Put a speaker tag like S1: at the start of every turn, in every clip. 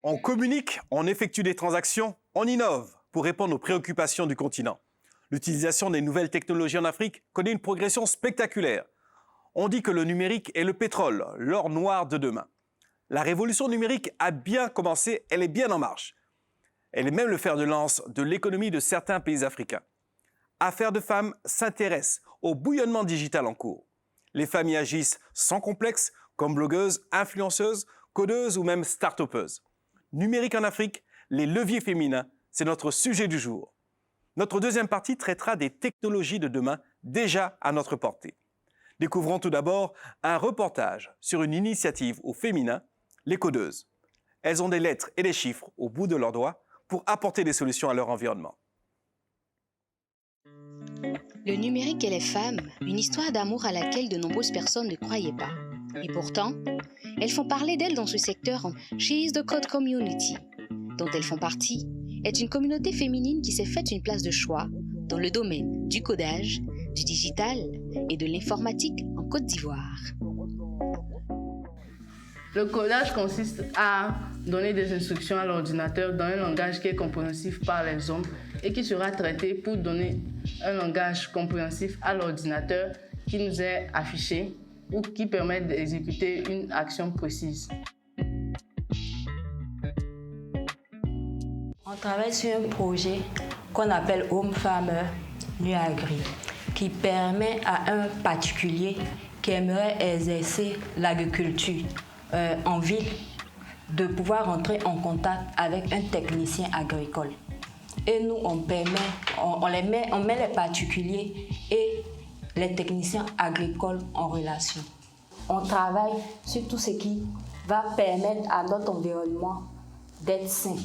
S1: On communique, on effectue des transactions, on innove pour répondre aux préoccupations du continent. L'utilisation des nouvelles technologies en Afrique connaît une progression spectaculaire. On dit que le numérique est le pétrole, l'or noir de demain. La révolution numérique a bien commencé, elle est bien en marche. Elle est même le fer de lance de l'économie de certains pays africains. Affaires de femmes s'intéresse au bouillonnement digital en cours. Les femmes y agissent sans complexe, comme blogueuses, influenceuses, codeuses ou même start-upeuses. Numérique en Afrique, les leviers féminins, c'est notre sujet du jour. Notre deuxième partie traitera des technologies de demain déjà à notre portée. Découvrons tout d'abord un reportage sur une initiative au féminin, les codeuses. Elles ont des lettres et des chiffres au bout de leurs doigts pour apporter des solutions à leur environnement.
S2: Le numérique et les femmes, une histoire d'amour à laquelle de nombreuses personnes ne croyaient pas. Et pourtant, elles font parler d'elles dans ce secteur. She is the Code Community, dont elles font partie, est une communauté féminine qui s'est faite une place de choix dans le domaine du codage, du digital et de l'informatique en Côte d'Ivoire.
S3: Le codage consiste à donner des instructions à l'ordinateur dans un langage qui est compréhensif par les hommes et qui sera traité pour donner un langage compréhensif à l'ordinateur qui nous est affiché ou qui permet d'exécuter une action précise.
S4: On travaille sur un projet qu'on appelle Home Farmer Nuagri, qui permet à un particulier qui aimerait exercer l'agriculture en ville de pouvoir entrer en contact avec un technicien agricole. Et nous, on met les particuliers et les techniciens agricoles en relation. On travaille sur tout ce qui va permettre à notre environnement d'être sain.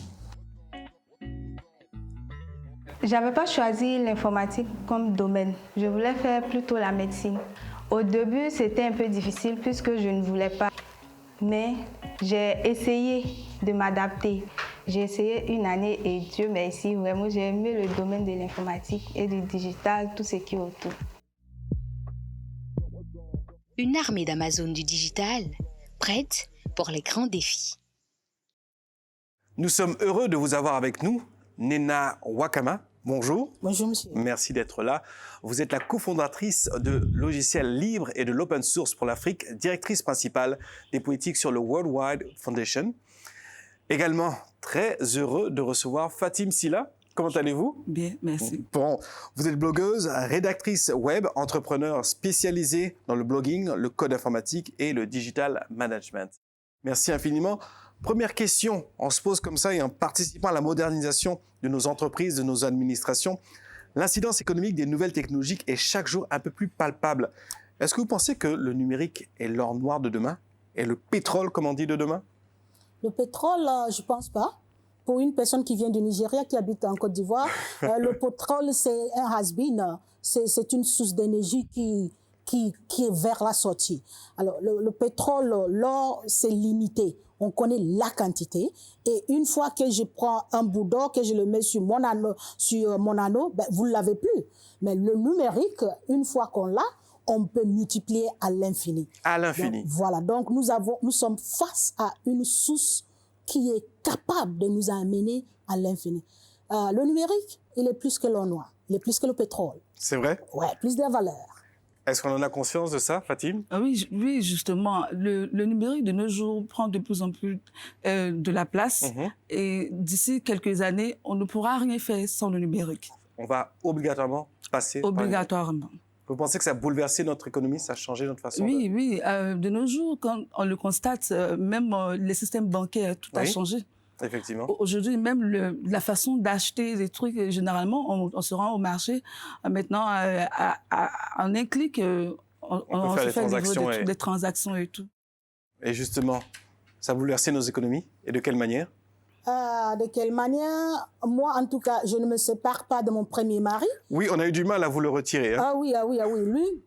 S5: J'avais pas choisi l'informatique comme domaine. Je voulais faire plutôt la médecine. Au début, c'était un peu difficile puisque je ne voulais pas. Mais j'ai essayé de m'adapter. J'ai essayé une année et Dieu merci, vraiment, j'ai aimé le domaine de l'informatique et du digital, tout ce qui est autour.
S2: Une armée d'Amazone du digital, prête pour les grands défis.
S1: Nous sommes heureux de vous avoir avec nous, Nena Wakama. Bonjour.
S6: Bonjour, monsieur.
S1: Merci d'être là. Vous êtes la cofondatrice de logiciels libres et de l'open source pour l'Afrique, directrice principale des politiques sur le World Wide Foundation. Également, très heureux de recevoir Fatim Silla. Comment allez-vous?
S6: Bien, merci.
S1: Bon, vous êtes blogueuse, rédactrice web, entrepreneur spécialisée dans le blogging, le code informatique et le digital management. Merci infiniment. Première question, on se pose comme ça et en participant à la modernisation de nos entreprises, de nos administrations, l'incidence économique des nouvelles technologies est chaque jour un peu plus palpable. Est-ce que vous pensez que le numérique est l'or noir de demain et le pétrole, comme on dit, de demain?
S6: Le pétrole, je ne pense pas. Pour une personne qui vient du Nigeria, qui habite en Côte d'Ivoire, le pétrole, c'est un has-been. C'est une source d'énergie qui est vers la sortie. Alors, le pétrole, l'or, c'est limité. On connaît la quantité. Et une fois que je prends un bout d'or, que je le mets sur mon anneau, ben, vous ne l'avez plus. Mais le numérique, une fois qu'on l'a, on peut multiplier à l'infini.
S1: À l'infini.
S6: Voilà. Donc, nous sommes face à une source qui est capable de nous amener à l'infini. Le numérique, il est plus que l'or noir. Il est plus que le pétrole.
S1: C'est vrai?
S6: Ouais, plus de valeur.
S1: Est-ce qu'on en a conscience de ça, Fatim?
S7: Oui, justement. Le numérique de nos jours prend de plus en plus de la place. Et d'ici quelques années, on ne pourra rien faire sans le numérique.
S1: On va obligatoirement passer
S7: Obligatoirement.
S1: par... Vous pensez que ça a bouleversé notre économie, ça a changé notre façon
S7: Oui. De nos jours, quand on le constate, même les systèmes bancaires, tout a changé.
S1: Effectivement.
S7: Aujourd'hui, même la façon d'acheter des trucs, généralement, on se rend au marché. Maintenant, en un clic, on se fait des transactions et tout.
S1: Et justement, ça a bouleversé nos économies. Et de quelle manière?
S6: De quelle manière? Moi, en tout cas, je ne me sépare pas de mon premier mari.
S1: Oui, on a eu du mal à vous le retirer. Hein?
S6: Ah oui. Lui,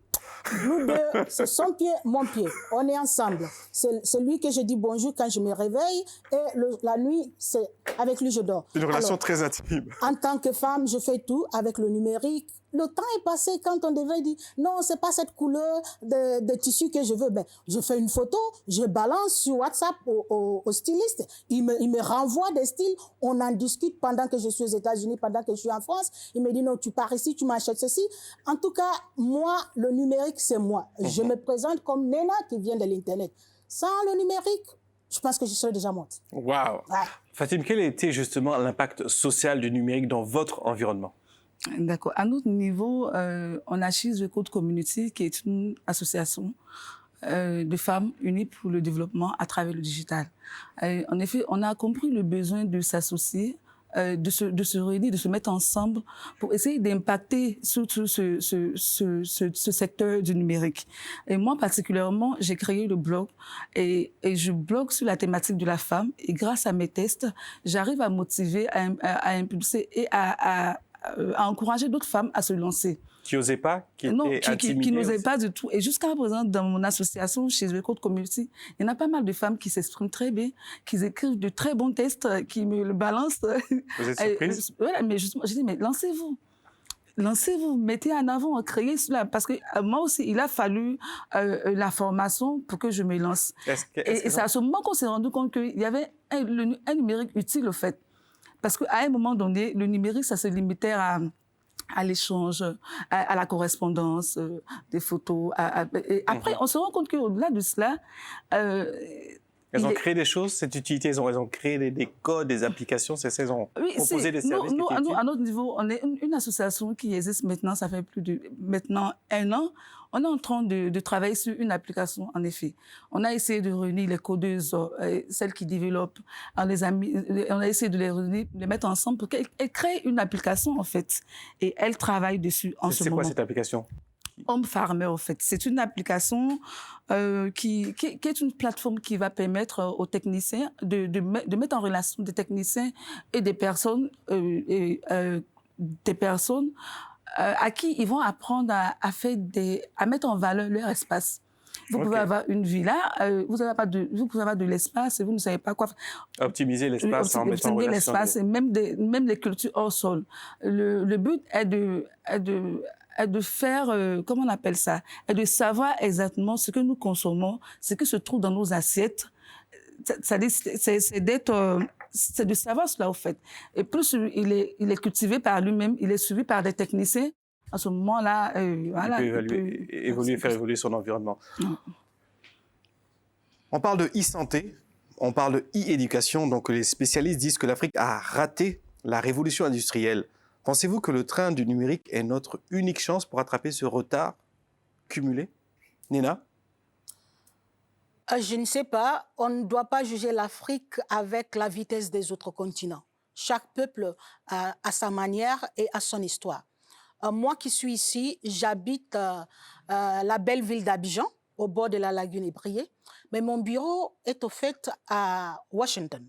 S6: nous deux, c'est son pied, mon pied. On est ensemble. C'est lui que je dis bonjour quand je me réveille. Et la nuit, c'est avec lui je dors.
S1: Une relation très intime.
S6: En tant que femme, je fais tout avec le numérique. le temps est passé quand on devait dire non, c'est pas cette couleur de tissu que je veux. Ben, je fais une photo, je balance sur WhatsApp au styliste. Il me renvoie des styles. On en discute pendant que je suis aux États-Unis, pendant que je suis en France. Il me dit non, tu pars ici, tu m'achètes ceci. En tout cas, moi, le numérique, c'est moi. Je me présente comme Nena qui vient de l'Internet. Sans le numérique, je pense que je serais déjà morte.
S1: Waouh.
S6: Ouais.
S1: Fatim, quel était justement l'impact social du numérique dans votre environnement?
S7: D'accord. À notre niveau, on a She's the Code Community, qui est une association de femmes unies pour le développement à travers le digital. En effet, on a compris le besoin de s'associer, de se réunir, de se mettre ensemble pour essayer d'impacter sur tout ce secteur du numérique. Et moi, particulièrement, j'ai créé le blog et je blogue sur la thématique de la femme. Et grâce à mes tests, j'arrive à motiver, à impulser et à encourager d'autres femmes à se lancer.
S1: Qui n'osaient pas, qui
S7: n'osaient pas du tout. Et jusqu'à présent, dans mon association, chez The Code Community, il y en a pas mal de femmes qui s'expriment très bien, qui écrivent de très bons tests, qui me le balancent.
S1: Vous êtes surprise?
S7: Voilà, mais justement, j'ai dit, mais lancez-vous. Lancez-vous, mettez en avant, créez cela. Parce que moi aussi, il a fallu la formation pour que je me lance. Et c'est à ce moment qu'on s'est rendu compte qu'il y avait un numérique utile, au fait. Parce qu'à un moment donné, le numérique, ça se limitait à l'échange, à la correspondance, des photos. Et après, on se rend compte qu'au-delà de cela...
S1: elles ont créé des choses, cette utilité, elles ont créé des codes, des applications, elles ont proposé des services.
S7: Nous, à notre niveau, on est une association qui existe maintenant, ça fait plus de maintenant 1 an. On est en train de travailler sur une application, en effet. On a essayé de réunir les codeuses, celles qui développent. On a essayé de les réunir, de les mettre ensemble pour qu'elles créent une application, en fait. Et elles travaillent dessus en ce moment.
S1: C'est quoi cette application?
S7: Home Farmer, en fait. C'est une application qui est une plateforme qui va permettre aux techniciens de mettre en relation des techniciens et des personnes, à qui ils vont apprendre à mettre en valeur leur espace. Vous pouvez avoir une villa, vous pouvez avoir de l'espace et vous ne savez pas quoi faire.
S1: Optimiser l'espace en mettant en relation.
S7: L'espace et même les cultures hors sol. Le but est de faire, comment on appelle ça, est de savoir exactement ce que nous consommons, ce qui se trouve dans nos assiettes. C'est de savoir cela, au fait. Et plus il est cultivé par lui-même, il est suivi par des techniciens, à ce moment-là, voilà.
S1: Il peut faire évoluer son environnement. On parle de e-santé, on parle de e-éducation, donc les spécialistes disent que l'Afrique a raté la révolution industrielle. Pensez-vous que le train du numérique est notre unique chance pour rattraper ce retard cumulé? Nena?
S6: Je ne sais pas. On ne doit pas juger l'Afrique avec la vitesse des autres continents. Chaque peuple a sa manière et a son histoire. Moi qui suis ici, j'habite la belle ville d'Abidjan, au bord de la lagune Ibrié, mais mon bureau est au fait à Washington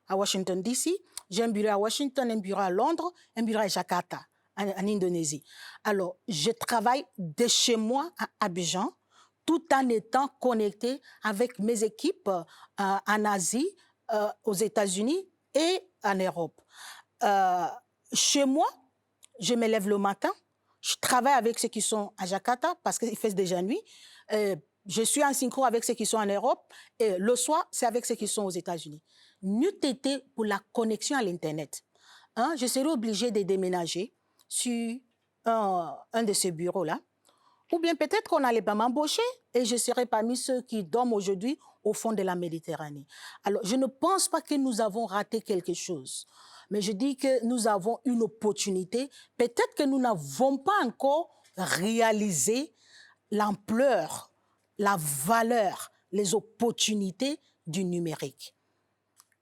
S6: DC. J'ai un bureau à Washington, un bureau à Londres, un bureau à Jakarta, en Indonésie. Alors, je travaille de chez moi à Abidjan, tout en étant connecté avec mes équipes en Asie, aux États-Unis et en Europe. Chez moi, je me lève le matin, je travaille avec ceux qui sont à Jakarta parce qu'il fait déjà nuit. Je suis en synchro avec ceux qui sont en Europe et le soir, c'est avec ceux qui sont aux États-Unis. N'eût été pour la connexion à l'Internet, je serais obligée de déménager sur un de ces bureaux-là. Ou bien peut-être qu'on n'allait pas m'embaucher et je serais parmi ceux qui dorment aujourd'hui au fond de la Méditerranée. Alors, je ne pense pas que nous avons raté quelque chose. Mais je dis que nous avons une opportunité. Peut-être que nous n'avons pas encore réalisé l'ampleur, la valeur, les opportunités du numérique.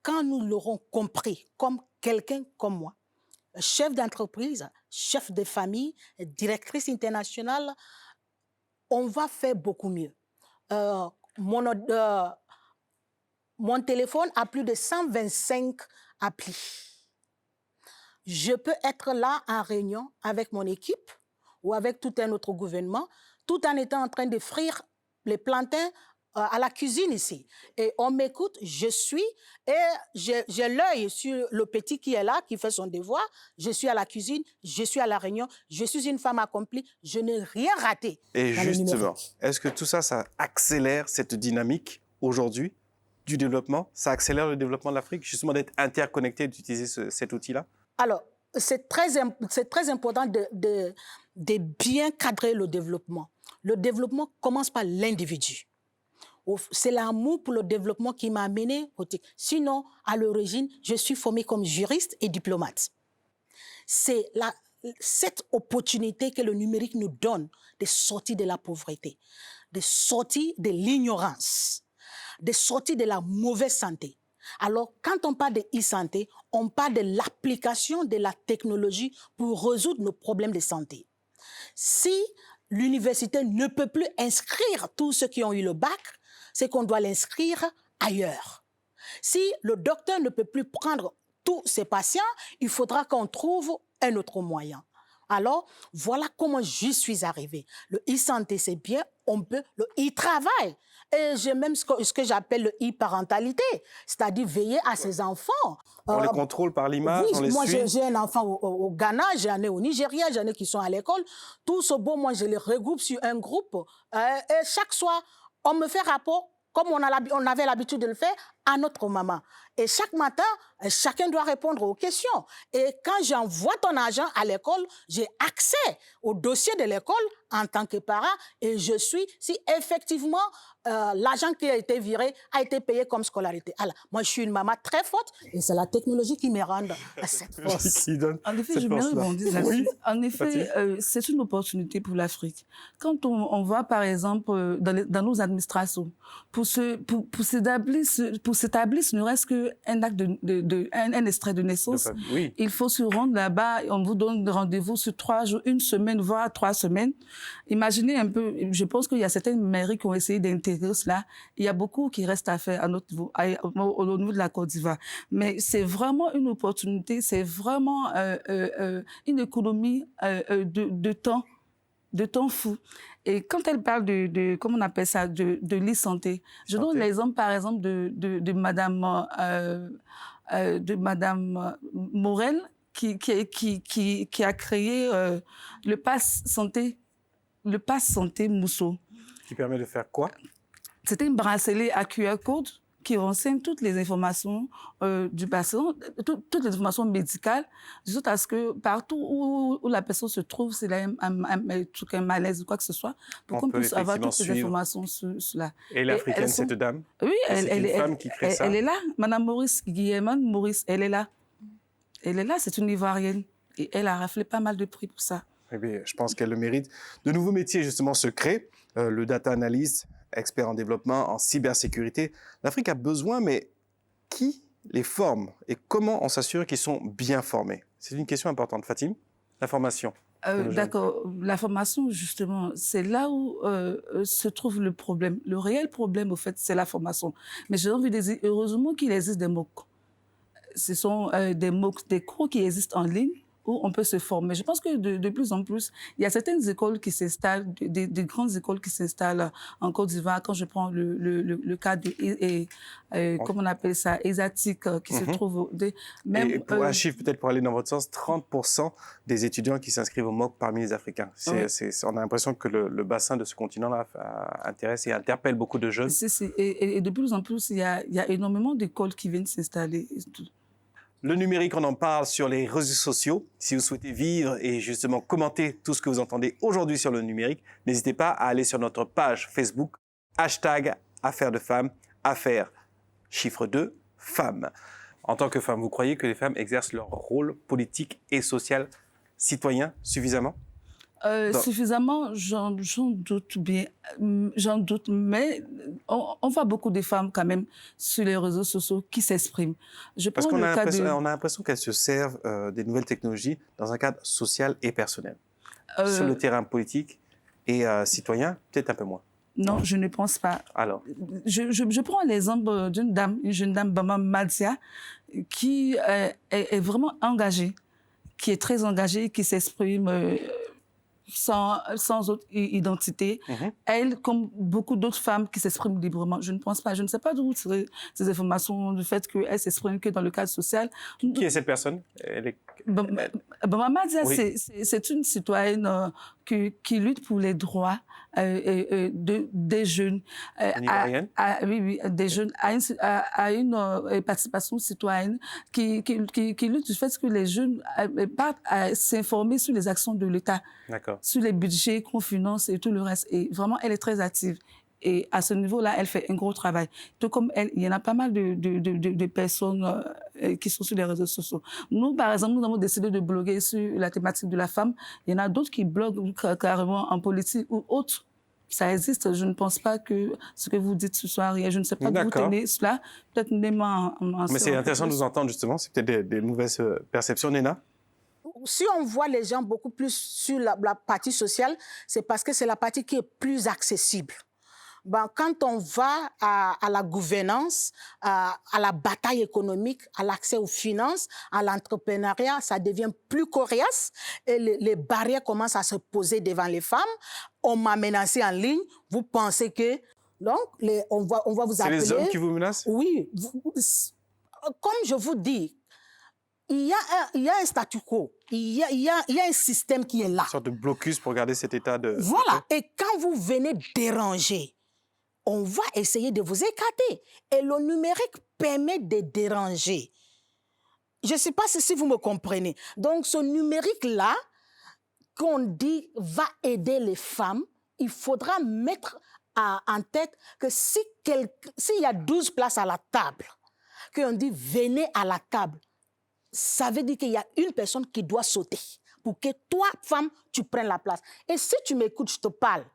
S6: Quand nous l'aurons compris, comme quelqu'un comme moi, chef d'entreprise, chef de famille, directrice internationale, on va faire beaucoup mieux. Mon téléphone a plus de 125 applis. Je peux être là en réunion avec mon équipe ou avec tout un autre gouvernement, tout en étant en train de frire les plantains à la cuisine ici et on m'écoute, je suis et j'ai l'œil sur le petit qui est là, qui fait son devoir. Je suis à la cuisine, je suis à la réunion, je suis une femme accomplie, je n'ai rien raté.
S1: Et
S6: dans le
S1: justement,
S6: numérique.
S1: est-ce que tout ça, ça accélère cette dynamique aujourd'hui du développement? Ça accélère le développement de l'Afrique, justement d'être interconnecté, d'utiliser cet outil-là?
S6: Alors, c'est très important de bien cadrer le développement. Le développement commence par l'individu. C'est l'amour pour le développement qui m'a amené au TIC. Sinon, à l'origine, je suis formée comme juriste et diplomate. C'est cette opportunité que le numérique nous donne de sortir de la pauvreté, de sortir de l'ignorance, de sortir de la mauvaise santé. Alors, quand on parle de e-santé, on parle de l'application de la technologie pour résoudre nos problèmes de santé. Si l'université ne peut plus inscrire tous ceux qui ont eu le bac, c'est qu'on doit l'inscrire ailleurs. Si le docteur ne peut plus prendre tous ses patients, il faudra qu'on trouve un autre moyen. Alors, voilà comment j'y suis arrivée. Le e-santé, c'est bien, on peut, le e-travail. Et j'ai même ce que j'appelle le e-parentalité, c'est-à-dire veiller à ses enfants.
S1: On les contrôle par l'image,
S6: Oui,
S1: on les
S6: moi
S1: suit.
S6: j'ai un enfant au Ghana, j'en ai au Nigeria, j'en ai qui sont à l'école. Tout ce beau, moi je les regroupe sur un groupe. Et chaque soir, on me fait rapport, comme on avait l'habitude de le faire, à notre maman. Et chaque matin, chacun doit répondre aux questions. Et quand j'envoie ton argent à l'école, j'ai accès au dossier de l'école en tant que parent et je suis si effectivement l'argent qui a été viré a été payé comme scolarité. Alors, moi, je suis une maman très forte et c'est la technologie qui me rend à cette force.
S1: Qui donne
S7: En effet,
S1: cette
S7: je me
S1: force-là.
S7: rebondis là-dessus.
S1: Oui.
S7: En effet, c'est une opportunité pour l'Afrique. Quand on voit, par exemple, dans nos administrations, pour s'établir, ce ne reste qu'un acte un extrait de naissance,
S1: Oui.
S7: il faut se rendre là-bas, on vous donne rendez-vous sur 3 jours, 1 semaine, voire 3 semaines. Imaginez un peu, je pense qu'il y a certaines mairies qui ont essayé d'intégrer cela. Il y a beaucoup qui reste à faire à notre niveau, au niveau de la Côte d'Ivoire. Mais c'est vraiment une opportunité, c'est vraiment une économie de temps. De temps fou. Et quand elle parle comment on appelle ça, de l'e-santé, je donne l'exemple, par exemple, de Madame Morel, qui a créé le Pass Santé Mousso.
S1: Qui permet de faire quoi?
S7: C'était une bracelet à QR code qui renseigne toutes les informations du patient, toutes les informations médicales, de sorte à ce que partout où la personne se trouve, s'il a un malaise ou quoi que ce soit, pour qu'on puisse avoir toutes les informations sur cela.
S1: Et l'Africaine, cette dame?
S7: Oui,
S1: c'est une femme qui crée ça.
S7: Elle est là, Madame Maurice, Guillemane Maurice, elle est là. Elle est là, c'est une Ivoirienne. Et elle a raflé pas mal de prix pour ça.
S1: Eh bien, je pense qu'elle le mérite. De nouveaux métiers, justement, se créent. Le data analyst, expert en développement, en cybersécurité. L'Afrique a besoin, mais qui les forme et comment on s'assure qu'ils sont bien formés? C'est une question importante. Fatim, la formation.
S7: D'accord. La formation, justement, c'est là où se trouve le problème. Le réel problème, au fait, c'est la formation. Mais j'ai envie de dire, heureusement qu'il existe des MOOC. Ce sont des MOOC, des cours qui existent en ligne, où on peut se former. Je pense que de plus en plus, il y a certaines écoles qui s'installent, des grandes écoles qui s'installent en Côte d'Ivoire. Quand je prends le cas de, comment on appelle ça, ESATIC, qui se trouve...
S1: Même, et pour un chiffre, peut-être pour aller dans votre sens, 30% des étudiants qui s'inscrivent au MOOC parmi les Africains. On a l'impression que le bassin de ce continent-là intéresse et interpelle beaucoup de jeunes.
S7: Et de plus en plus, il y a énormément d'écoles qui viennent s'installer.
S1: Le numérique, on en parle sur les réseaux sociaux. Si vous souhaitez vivre et justement commenter tout ce que vous entendez aujourd'hui sur le numérique, n'hésitez pas à aller sur notre page Facebook, #Affaires de femmes, affaires, chiffre 2, femmes. En tant que femme, vous croyez que les femmes exercent leur rôle politique et social citoyen suffisamment?
S7: Suffisamment, j'en doute bien, mais on voit beaucoup de femmes quand même sur les réseaux sociaux qui s'expriment.
S1: Parce qu'on a l'impression qu'elles se servent des nouvelles technologies dans un cadre social et personnel. Sur le terrain politique et citoyen, peut-être un peu moins.
S7: Non, je ne pense pas.
S1: Alors,
S7: je prends l'exemple d'une dame, une jeune dame, Bama Madia, qui est vraiment engagée, qui est très engagée, qui s'exprime sans autre identité. Elle, comme beaucoup d'autres femmes qui s'expriment librement, je ne sais pas d'où ces informations du fait qu'elle s'exprime que dans le cadre social.
S1: Qui est cette personne?
S7: Mamadja, oui. C'est une citoyenne qui lutte pour les droits des jeunes. Oui, des jeunes à une participation citoyenne qui lutte du fait que les jeunes partent à s'informer sur les actions de l'État, sur les budgets qu'on finance et tout le reste. Et vraiment, elle est très active. Et à ce niveau-là, elle fait un gros travail. Tout comme elle, il y en a pas mal de personnes qui sont sur les réseaux sociaux. Nous, par exemple, nous avons décidé de bloguer sur la thématique de la femme. Il y en a d'autres qui bloguent carrément en politique ou autre. Ça existe. Je ne pense pas que ce que vous dites ce soir, je ne sais pas d'où vous tenez cela. Peut-être Néma
S1: Mais c'est intéressant de vous entendre, justement. C'est peut-être des mauvaises perceptions, Néna.
S6: Si on voit les gens beaucoup plus sur la partie sociale, c'est parce que c'est la partie qui est plus accessible. Quand on va à la gouvernance, à la bataille économique, à l'accès aux finances, à l'entrepreneuriat, ça devient plus coriace et les barrières commencent à se poser devant les femmes. On m'a menacé en ligne. Vous pensez que... Donc, on va vous appeler...
S1: C'est les hommes qui vous menacent?
S6: Oui. Comme je vous dis, il y a un statu quo, il y a un système qui est là.
S1: Une sorte de blocus pour garder cet état de...
S6: Voilà. Et quand vous venez déranger, on va essayer de vous écarter. Et le numérique permet de déranger. Je ne sais pas si vous me comprenez. Donc, ce numérique-là, qu'on dit va aider les femmes, il faudra mettre en tête que s'il y a 12 places à la table, qu'on dit venez à la table, ça veut dire qu'il y a une personne qui doit sauter pour que toi, femme, tu prennes la place. Et si tu m'écoutes, je te parle,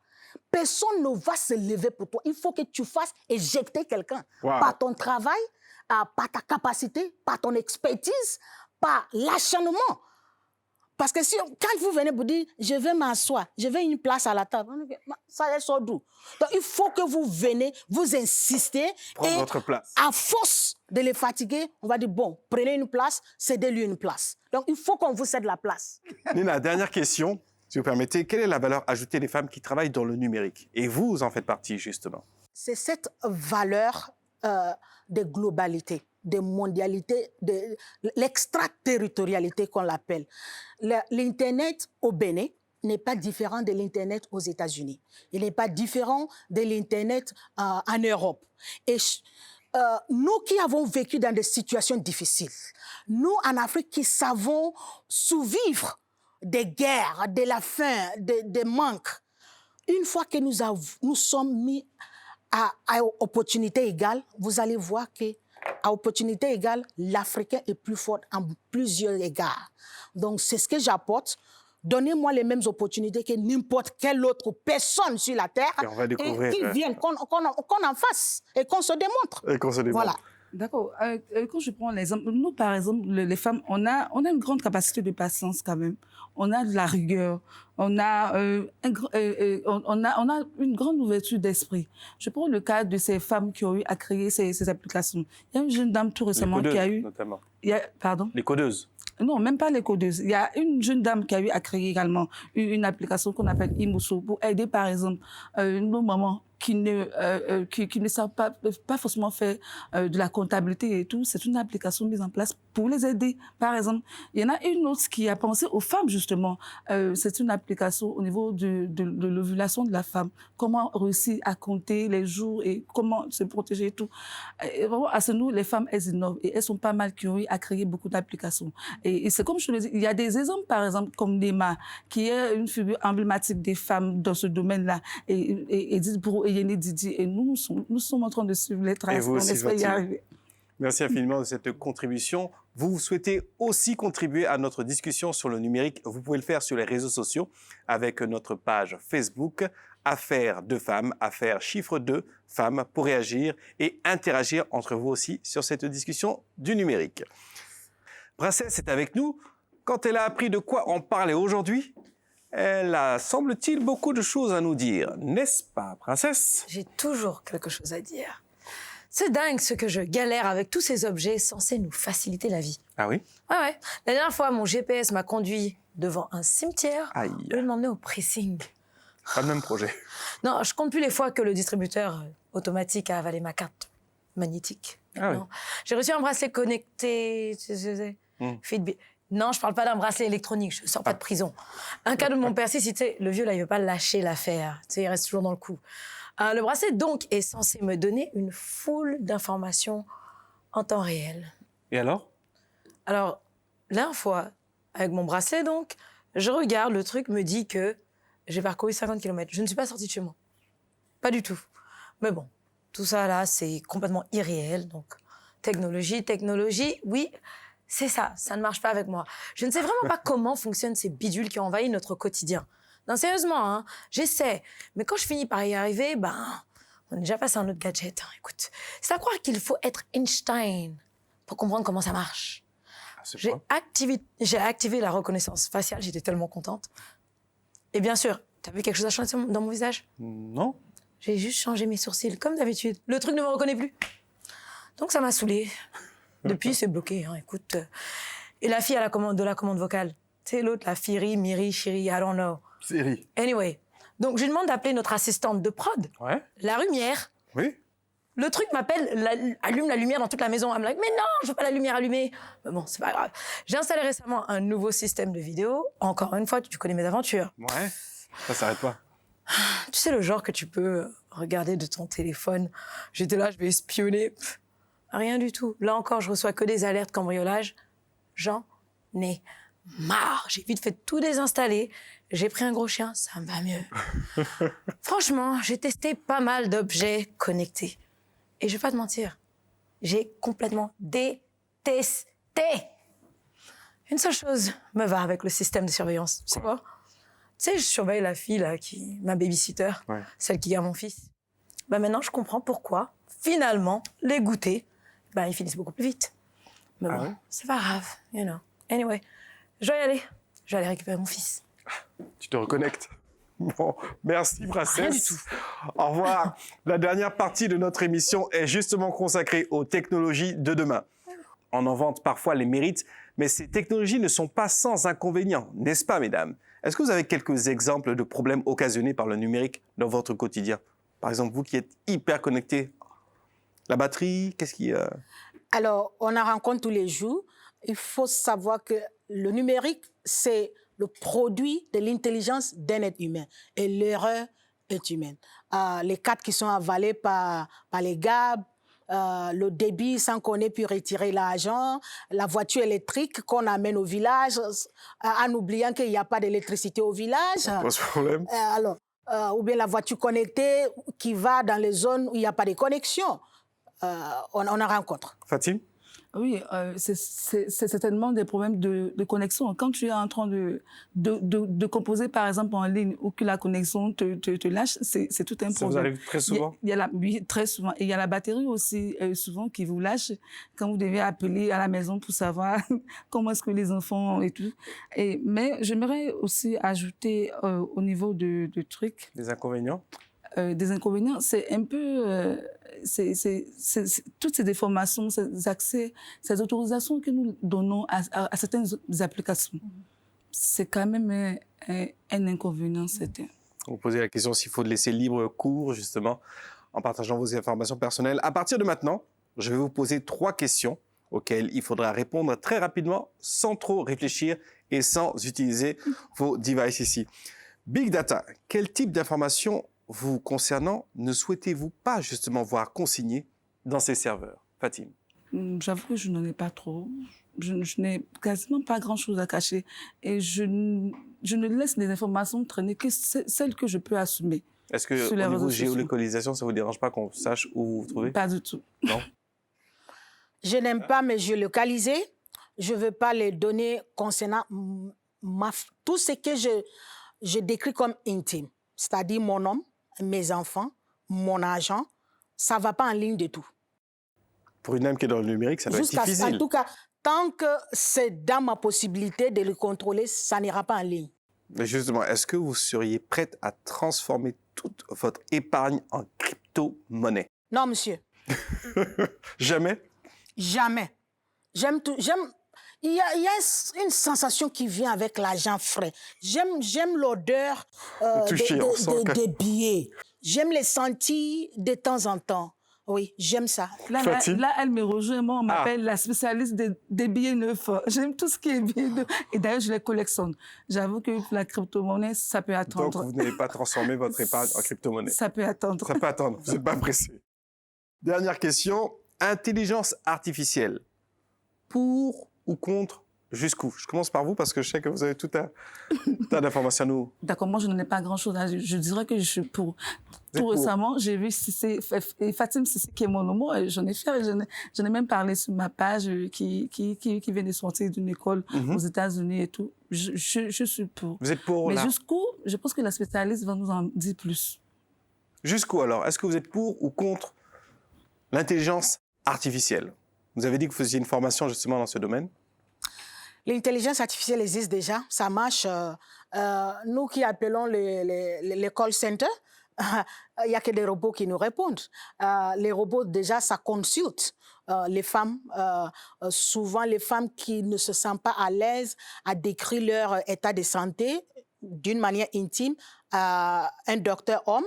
S6: personne ne va se lever pour toi. Il faut que tu fasses éjecter quelqu'un par ton travail, par ta capacité, par ton expertise, par l'acharnement. Parce que quand vous venez vous dire « je vais m'asseoir, je veux une place à la table », ça sort d'où? Donc il faut que vous venez, vous insistez.
S1: Prendre votre place.
S6: À force de les fatiguer, on va dire « bon, prenez une place, cédez-lui une place ». Donc il faut qu'on vous cède la place.
S1: Nina, dernière question, si vous permettez. Quelle est la valeur ajoutée des femmes qui travaillent dans le numérique? Et vous en faites partie, justement.
S6: C'est cette valeur de globalité, de mondialité, de l'extraterritorialité qu'on l'appelle. L'Internet au Bénin n'est pas différent de l'Internet aux États-Unis. Il n'est pas différent de l'Internet en Europe. Et nous qui avons vécu dans des situations difficiles, nous en Afrique qui savons survivre des guerres, de la faim, des manques, une fois que nous sommes mis à opportunité égale, vous allez voir qu'à opportunité égale, l'Africain est plus fort en plusieurs égards. Donc, c'est ce que j'apporte. Donnez-moi les mêmes opportunités que n'importe quelle autre personne sur la Terre.
S1: Et on va découvrir.
S6: Et qu'ils viennent, qu'on en fasse et qu'on se démontre.
S1: Et qu'on se démontre. Voilà.
S7: D'accord. Quand je prends l'exemple, nous, par exemple, les femmes, on a une grande capacité de patience quand même. On a de la rigueur. On a une grande ouverture d'esprit. Je prends le cas de ces femmes qui ont eu à créer ces applications. Il y a une jeune dame tout récemment qui a eu...
S1: Notamment.
S7: Pardon?
S1: Les codeuses.
S7: Non, même pas les codeuses. Il y a une jeune dame qui a eu à créer également une application qu'on appelle Imoso pour aider, par exemple, nos mamans qui ne savent pas forcément faire de la comptabilité et tout. C'est une application mise en place pour les aider, par exemple. Il y en a une autre qui a pensé aux femmes, justement. C'est une application au niveau de l'ovulation de la femme. Comment réussir à compter les jours et comment se protéger et tout. Et vraiment, à ce niveau, les femmes, elles innovent et elles sont pas mal qui ont eu à créer beaucoup d'applications. Et c'est comme je le dis, il y a des exemples, par exemple, comme Néma, qui est une figure emblématique des femmes dans ce domaine-là. Et Yéné Didi, et nous sommes en train de suivre les traces.
S1: Et vous aussi,
S7: on espère y arriver.
S1: Merci infiniment de cette contribution. Vous souhaitez aussi contribuer à notre discussion sur le numérique. Vous pouvez le faire sur les réseaux sociaux avec notre page Facebook Affaires de femmes, Affaires chiffre 2 femmes, pour réagir et interagir entre vous aussi sur cette discussion du numérique. Princesse est avec nous. Quand elle a appris de quoi on parlait aujourd'hui, elle a, semble-t-il, beaucoup de choses à nous dire. N'est-ce pas, Princesse?
S8: J'ai toujours quelque chose à dire. C'est dingue ce que je galère avec tous ces objets censés nous faciliter la vie.
S1: Ah oui?
S8: Ouais. La dernière fois, mon GPS m'a conduit devant un cimetière
S1: Aïe.
S8: au lieu de m'emmener au pressing.
S1: Pas le même projet.
S8: Non, je compte plus les fois que le distributeur automatique a avalé ma carte magnétique.
S1: Ah oui.
S8: Non. J'ai reçu un bracelet connecté, Fitbit. Non, je parle pas d'un bracelet électronique, je sors pas de prison. Un cadeau de mon père, si tu sais, le vieux là, il veut pas lâcher l'affaire, tu sais, il reste toujours dans le coup. Le bracelet donc est censé me donner une foule d'informations en temps réel.
S1: Et alors?
S8: Alors, la fois, avec mon bracelet donc, je regarde, le truc me dit que j'ai parcouru 50 km. Je ne suis pas sortie de chez moi. Pas du tout. Mais bon, tout ça là, c'est complètement irréel. Donc, technologie, oui, c'est ça ne marche pas avec moi. Je ne sais vraiment pas comment fonctionnent ces bidules qui ont envahi notre quotidien. Non, sérieusement, hein, j'essaie. Mais quand je finis par y arriver, on est déjà passé à un autre gadget. Hein, écoute, c'est à croire qu'il faut être Einstein pour comprendre comment ça marche. J'ai activé la reconnaissance faciale, j'étais tellement contente. Et bien sûr, t'as vu quelque chose a changé dans mon visage?
S1: Non.
S8: J'ai juste changé mes sourcils, comme d'habitude. Le truc ne me reconnaît plus. Donc ça m'a saoulée. Depuis, c'est bloqué, hein, écoute. Et la fille à de la commande vocale, tu sais, l'autre, la Firi, Miri, Chiri, I don't know.
S1: Siri.
S8: Anyway, donc je lui demande d'appeler notre assistante de prod,
S1: Ouais.
S8: la lumière.
S1: Oui.
S8: Le truc m'appelle, allume la lumière dans toute la maison. I'm like, mais non, je veux pas la lumière allumée. Mais bon, c'est pas grave. J'ai installé récemment un nouveau système de vidéo. Encore une fois, tu connais mes aventures.
S1: Ouais. Ça s'arrête pas.
S8: Tu sais, le genre que tu peux regarder de ton téléphone. J'étais là, je vais espionner. Rien du tout. Là encore, je reçois que des alertes cambriolage. J'en ai marre. J'ai vite fait tout désinstaller. J'ai pris un gros chien, ça me va mieux. Franchement, j'ai testé pas mal d'objets connectés. Et je vais pas te mentir, j'ai complètement détesté. Une seule chose me va avec le système de surveillance. Tu sais quoi? Tu sais, je surveille la fille, là, ma babysitter, celle qui garde mon fils. Maintenant, je comprends pourquoi, finalement, les goûters, ils finissent beaucoup plus vite. Mais bon, c'est pas grave, you know. Anyway, je vais y aller. Je vais aller récupérer mon fils.
S1: Tu te reconnectes. Bon, merci Brassens.
S8: Rien du tout.
S1: Au revoir. La dernière partie de notre émission est justement consacrée aux technologies de demain. On en vante parfois les mérites, mais ces technologies ne sont pas sans inconvénients, n'est-ce pas, mesdames? Est-ce que vous avez quelques exemples de problèmes occasionnés par le numérique dans votre quotidien? Par exemple, vous qui êtes hyper connectés. La batterie, qu'est-ce qui...
S6: Alors, on en rencontre tous les jours. Il faut savoir que le numérique, c'est le produit de l'intelligence d'un être humain. Et l'erreur est humaine. Les cartes qui sont avalées par les GAB, le débit sans qu'on ait pu retirer l'argent, la voiture électrique qu'on amène au village en oubliant qu'il n'y a pas d'électricité au village.
S1: Pas de problème.
S6: Ou bien la voiture connectée qui va dans les zones où il n'y a pas de connexion. On en rencontre.
S1: Fatime?
S7: Oui, c'est certainement des problèmes de connexion. Quand tu es en train de composer, par exemple, en ligne, ou que la connexion te lâche, c'est tout un problème.
S1: Ça vous arrive très souvent?
S7: Oui, très souvent. Et il y a la batterie aussi, souvent, qui vous lâche quand vous devez appeler à la maison pour savoir comment est-ce que les enfants et tout. Mais j'aimerais aussi ajouter au niveau de trucs...
S1: Des inconvénients?
S7: Des inconvénients, c'est un peu... toutes ces déformations, ces accès, ces autorisations que nous donnons à certaines applications. C'est quand même un inconvénient certain.
S1: Vous posez la question s'il faut laisser libre cours, justement, en partageant vos informations personnelles. À partir de maintenant, je vais vous poser 3 questions auxquelles il faudra répondre très rapidement, sans trop réfléchir et sans utiliser vos devices ici. Big Data, quel type d'informations vous concernant ne souhaitez-vous pas justement voir consigné dans ces serveurs? Fatime?
S7: J'avoue que je n'en ai pas trop. Je n'ai quasiment pas grand-chose à cacher. Et je ne laisse les informations traîner que celles que je peux assumer.
S1: Est-ce que au niveau géolocalisation, ça ne vous dérange pas qu'on sache où vous vous trouvez?
S7: Pas du tout.
S1: Non?
S6: Je n'aime pas me géolocaliser. Je ne veux pas les données concernant tout ce que je décris comme intime. C'est-à-dire mon nom, mes enfants, mon argent, ça ne va pas en ligne de tout.
S1: Pour une dame qui est dans le numérique, ça doit être difficile.
S6: En tout cas, tant que c'est dans ma possibilité de le contrôler, ça n'ira pas en ligne.
S1: Mais justement, est-ce que vous seriez prête à transformer toute votre épargne en crypto-monnaie?
S6: Non, monsieur.
S1: Jamais?
S6: Jamais. Il il y a une sensation qui vient avec l'argent frais. J'aime l'odeur des billets. J'aime les sentir de temps en temps. Oui, j'aime ça.
S7: Là, elle me rejoint. Moi, on m'appelle la spécialiste des billets neufs. J'aime tout ce qui est billets neufs. Et d'ailleurs, je les collectionne. J'avoue que pour la crypto-monnaie, ça peut attendre.
S1: Donc, vous n'avez pas transformé votre épargne en crypto-monnaie.
S7: Ça peut attendre.
S1: Ça peut attendre. Vous n'êtes pas pressé. Dernière question. Intelligence artificielle. Pour ou contre, jusqu'où? Je commence par vous parce que je sais que vous avez tout un tas d'informations à nous.
S7: D'accord, moi je n'en ai pas grand-chose. Je dirais que je suis pour. Tout récemment, j'ai vu Fatim Sissé qui est mon homo, et j'en ai fait, j'en ai même parlé sur ma page qui vient de sortir d'une école aux États-Unis et tout. Je suis pour.
S1: Vous êtes pour
S7: mais jusqu'où? Je pense que la spécialiste va nous en dire plus.
S1: Jusqu'où alors? Est-ce que vous êtes pour ou contre l'intelligence artificielle? Vous avez dit que vous faisiez une formation justement dans ce domaine.
S6: L'intelligence artificielle existe déjà, ça marche. Nous qui appelons les call centers, il n'y a que des robots qui nous répondent. Les robots, déjà, ça consulte les femmes. Souvent, les femmes qui ne se sentent pas à l'aise à décrire leur état de santé d'une manière intime à un docteur homme.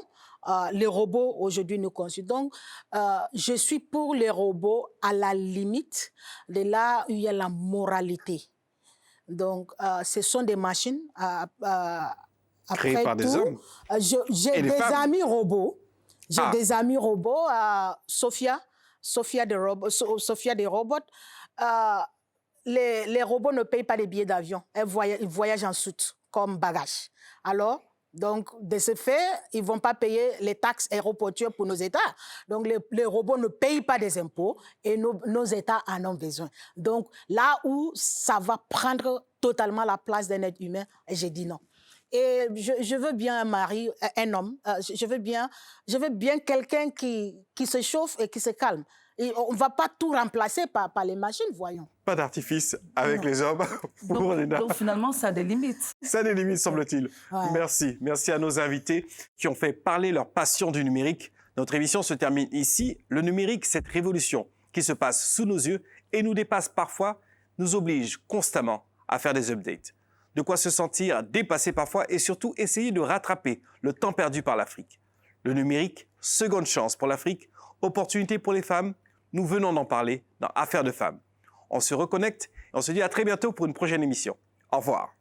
S6: Les robots, aujourd'hui, nous consultent. Donc, je suis pour les robots à la limite de là où il y a la moralité. Donc, ce sont des machines.
S1: Créées par des hommes.
S6: J'ai des amis robots. J'ai des amis robots. Sophia des robots. Les robots ne payent pas les billets d'avion. Ils voyagent en soute comme bagage. Alors, donc, de ce fait, ils ne vont pas payer les taxes aéroportuaires pour nos États. Donc, les robots ne payent pas des impôts et nos États en ont besoin. Donc, là où ça va prendre totalement la place d'un être humain, j'ai dit non. Et je veux bien un mari, un homme. Je veux bien quelqu'un qui se chauffe et qui se calme. Et on ne va pas tout remplacer par les machines, voyons.
S1: Pas d'artifice avec les hommes.
S7: Donc finalement, ça a des limites.
S1: Ça a des limites, semble-t-il. Ouais. Merci. Merci à nos invités qui ont fait parler leur passion du numérique. Notre émission se termine ici. Le numérique, cette révolution qui se passe sous nos yeux et nous dépasse parfois, nous oblige constamment à faire des updates. De quoi se sentir dépassé parfois et surtout essayer de rattraper le temps perdu par l'Afrique. Le numérique, seconde chance pour l'Afrique, opportunité pour les femmes. Nous venons d'en parler dans Affaires de femmes. On se reconnecte et on se dit à très bientôt pour une prochaine émission. Au revoir.